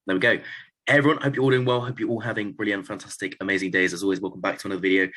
There we go. Hey everyone, hope you're all doing well. Hope you're all having brilliant, fantastic, amazing days. As always, welcome back to another video.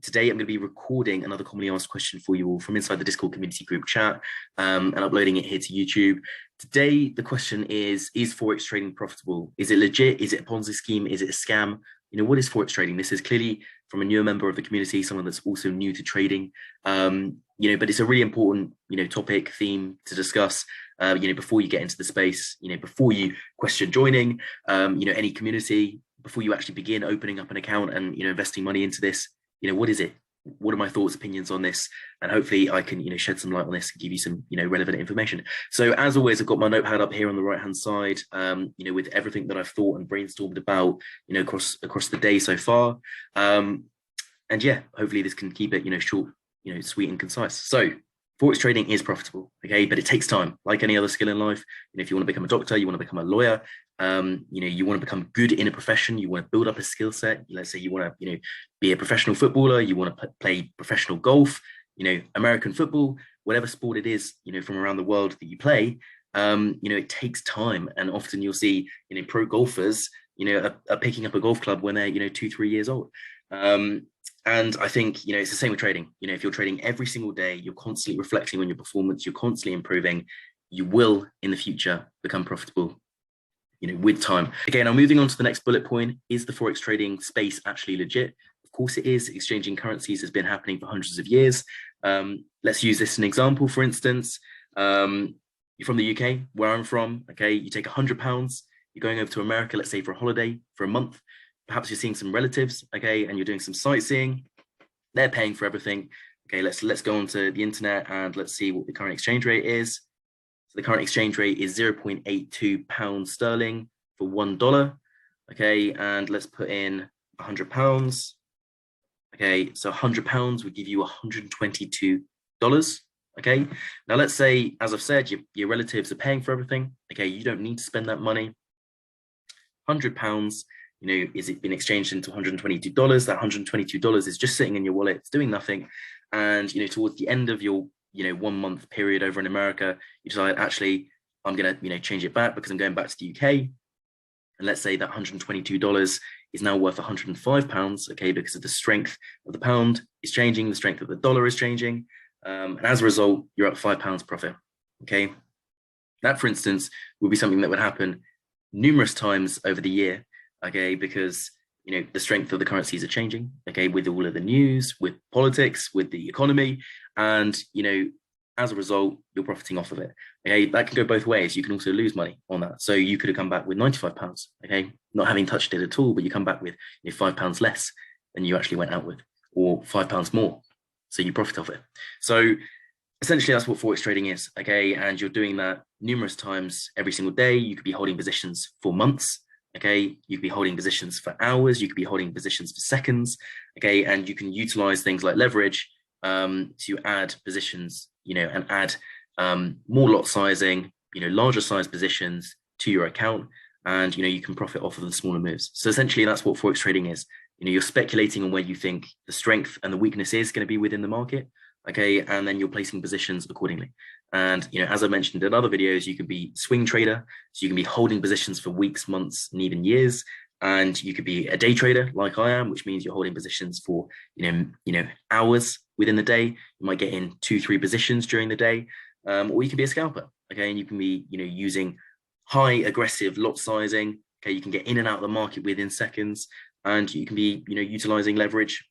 Today, I'm going to be recording another commonly asked question for you all from inside the Discord community group chat and uploading it here to YouTube. Today, the question is Forex trading profitable? Is it legit? Is it a Ponzi scheme? Is it a scam? What is Forex trading? This is clearly from a newer member of the community, someone that's also new to trading. But it's a really important, topic, theme to discuss. Before you get into the space, before you question joining, any community, before you actually begin opening up an account and, investing money into this, what is it? What are my thoughts, opinions on this? And hopefully I can, shed some light on this and give you some, relevant information. So as always, I've got my notepad up here on the right-hand side, with everything that I've thought and brainstormed about, across the day so far. And yeah, hopefully this can keep it, short, sweet and concise. So Forex trading is profitable, okay, but it takes time, like any other skill in life. If you want to become a doctor, you want to become a lawyer, you want to become good in a profession, you want to build up a skill set. Let's say you want to, be a professional footballer, you want to play professional golf, American football, whatever sport it is, from around the world that you play. It takes time, and often you'll see, pro golfers, are picking up a golf club when they're, 2-3 years old. And I think, it's the same with trading. If you're trading every single day, you're constantly reflecting on your performance, you're constantly improving, you will in the future become profitable, with time. Okay, now moving on to the next bullet point, is the Forex trading space actually legit? Of course it is. Exchanging currencies has been happening for hundreds of years. Let's use this as an example. For instance, you're from the UK, where I'm from, okay, you take £100, you're going over to America, let's say for a holiday, for a month. Perhaps you're seeing some relatives, okay, and you're doing some sightseeing. They're paying for everything. Okay, let's go onto the internet and let's see what the current exchange rate is. So the current exchange rate is 0.82 pounds sterling for $1. Okay, and let's put in £100. Okay, so £100 would give you $122. Okay, now let's say, as I've said, your relatives are paying for everything. Okay, you don't need to spend that money. £100. Is it been exchanged into $122? That $122 is just sitting in your wallet, it's doing nothing. And, towards the end of your, 1 month period over in America, you decide, actually, I'm going to, change it back because I'm going back to the UK. And let's say that $122 is now worth £105, okay, because of the strength of the pound is changing, the strength of the dollar is changing. And as a result, you're at £5 profit, okay? That, for instance, would be something that would happen numerous times over the year. Okay, because the strength of the currencies are changing, okay, with all of the news, with politics, with the economy, and as a result, you're profiting off of it. Okay, that can go both ways. You can also lose money on that. So you could have come back with £95, okay, not having touched it at all, but you come back with £5 less than you actually went out with, or £5 more. So you profit off it. So essentially, that's what Forex trading is, okay, and you're doing that numerous times every single day. You could be holding positions for months. Okay, you could be holding positions for hours, you could be holding positions for seconds, okay, and you can utilize things like leverage to add positions, and add more lot sizing, larger size positions to your account, and you can profit off of the smaller moves. So essentially, that's what Forex trading is. You're speculating on where you think the strength and the weakness is going to be within the market, okay, and then you're placing positions accordingly. And as I mentioned in other videos, you can be swing trader, so you can be holding positions for weeks, months, and even years. And you could be a day trader like I am, which means you're holding positions for hours within the day. You might get in 2-3 positions during the day, or you can be a scalper, okay, and you can be using high aggressive lot sizing. Okay, you can get in and out of the market within seconds, and you can be utilizing leverage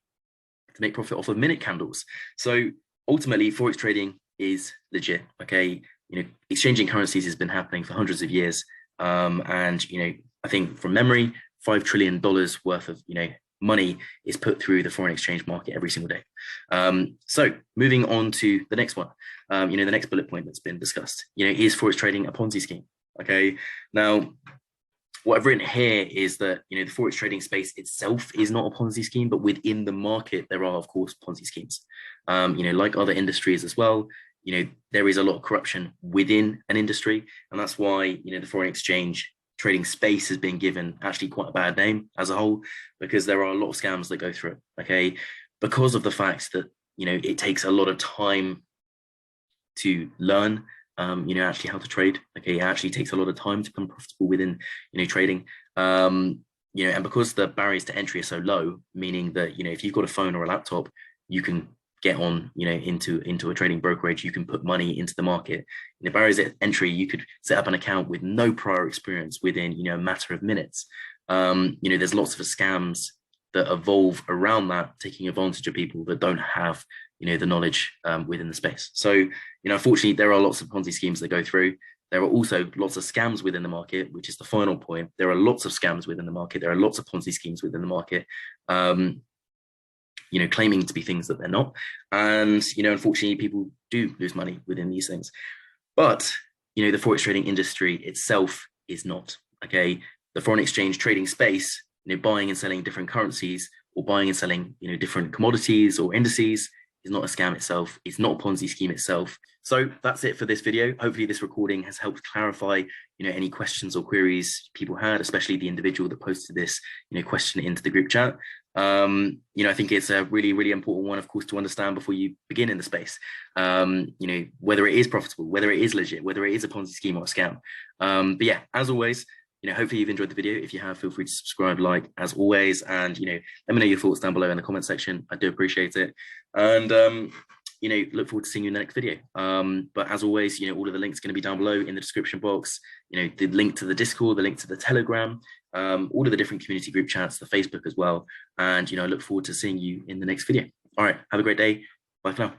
to make profit off of minute candles. So ultimately, Forex trading is legit, okay? Exchanging currencies has been happening for hundreds of years. And, I think from memory, $5 trillion worth of, money is put through the foreign exchange market every single day. So moving on to the next one, the next bullet point that's been discussed, is Forex trading a Ponzi scheme? Okay, now, what I've written here is that, the Forex trading space itself is not a Ponzi scheme, but within the market, there are, of course, Ponzi schemes. Like other industries as well, there is a lot of corruption within an industry. And that's why, the foreign exchange trading space has been given actually quite a bad name as a whole, because there are a lot of scams that go through it, okay? Because of the fact that, it takes a lot of time to learn actually how to trade. Okay, it actually takes a lot of time to become profitable within, trading. And because the barriers to entry are so low, meaning that, if you've got a phone or a laptop, you can get on, into a trading brokerage, you can put money into the market. The barriers to entry, you could set up an account with no prior experience within, a matter of minutes. There's lots of scams that evolve around that, taking advantage of people that don't have, the knowledge within the space. So, unfortunately, there are lots of Ponzi schemes that go through. There are also lots of scams within the market, which is the final point. There are lots of scams within the market. There are lots of Ponzi schemes within the market, claiming to be things that they're not. And, unfortunately, people do lose money within these things. But, the Forex trading industry itself is not. Okay. The foreign exchange trading space, buying and selling different currencies or buying and selling, different commodities or indices is not a scam itself. It's not a Ponzi scheme itself. So that's it for this video. Hopefully this recording has helped clarify, any questions or queries people had, especially the individual that posted this, question into the group chat. I think it's a really, really important one, of course, to understand before you begin in the space, whether it is profitable, whether it is legit, whether it is a Ponzi scheme or a scam. But yeah, as always, hopefully you've enjoyed the video. If you have, feel free to subscribe, like, as always, and, let me know your thoughts down below in the comment section. I do appreciate it. And, look forward to seeing you in the next video. But as always, all of the links are going to be down below in the description box, the link to the Discord, the link to the Telegram, all of the different community group chats, the Facebook as well. And, I look forward to seeing you in the next video. All right. Have a great day. Bye for now.